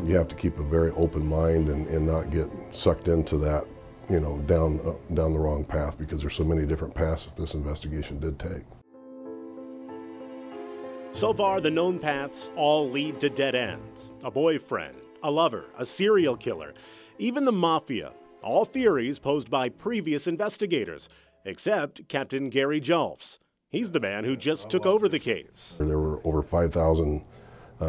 you have to keep a very open mind and not get sucked into that, you know, down the wrong path, because there's so many different paths that this investigation did take. So far, the known paths all lead to dead ends. A boyfriend, a lover, a serial killer, even the mafia. All theories posed by previous investigators, except Captain Gary Jolfs. He's the man who just took over the case. There were over 5,000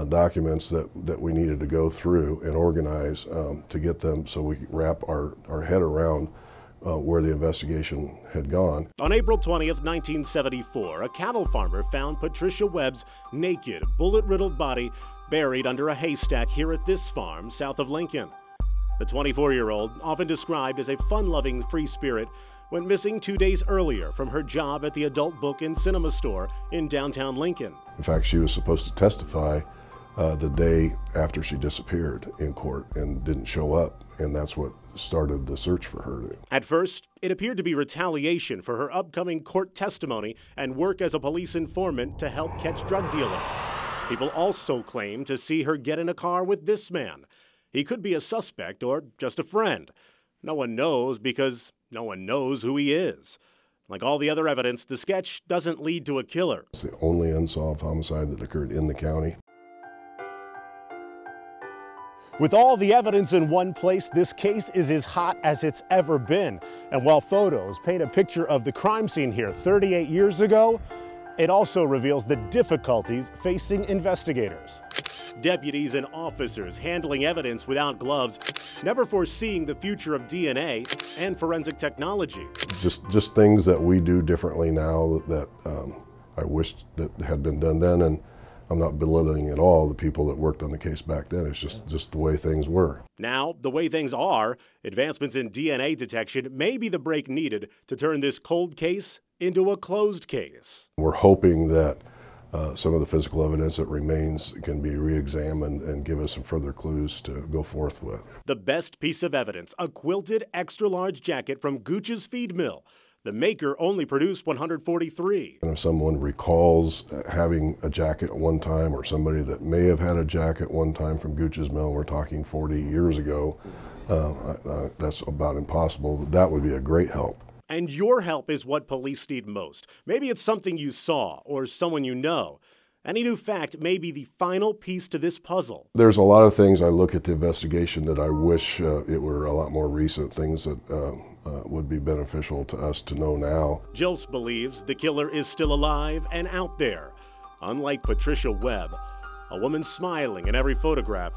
documents that we needed to go through and organize to get them so we could wrap our head around where the investigation had gone. On April 20th, 1974, a cattle farmer found Patricia Webb's naked, bullet-riddled body buried under a haystack here at this farm south of Lincoln. The 24-year-old, often described as a fun-loving free spirit, went missing 2 days earlier from her job at the adult book and cinema store in downtown Lincoln. In fact, she was supposed to testify the day after she disappeared in court and didn't show up, and that's what started the search for her. At first, it appeared to be retaliation for her upcoming court testimony and work as a police informant to help catch drug dealers. People also claim to see her get in a car with this man. He could be a suspect or just a friend. No one knows because no one knows who he is. Like all the other evidence, the sketch doesn't lead to a killer. It's the only unsolved homicide that occurred in the county. With all the evidence in one place, this case is as hot as it's ever been. And while photos paint a picture of the crime scene here 38 years ago, it also reveals the difficulties facing investigators. Deputies and officers handling evidence without gloves, never foreseeing the future of DNA and forensic technology. Just things that we do differently now that I wish that had been done then, and I'm not belittling at all the people that worked on the case back then. It's just the way things were. Now, the way things are, advancements in DNA detection may be the break needed to turn this cold case into a closed case. We're hoping that some of the physical evidence that remains can be re-examined and give us some further clues to go forth with. The best piece of evidence, a quilted extra-large jacket from Gooch's feed mill. The maker only produced 143. And if someone recalls having a jacket at one time, or somebody that may have had a jacket one time from Gooch's mill, we're talking 40 years ago, that's about impossible, but that would be a great help. And your help is what police need most. Maybe it's something you saw or someone you know. Any new fact may be the final piece to this puzzle. There's a lot of things I look at the investigation that I wish it were a lot more recent, things that would be beneficial to us to know now. Jolfs believes the killer is still alive and out there. Unlike Patricia Webb, a woman smiling in every photograph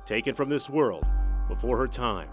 taken from this world before her time.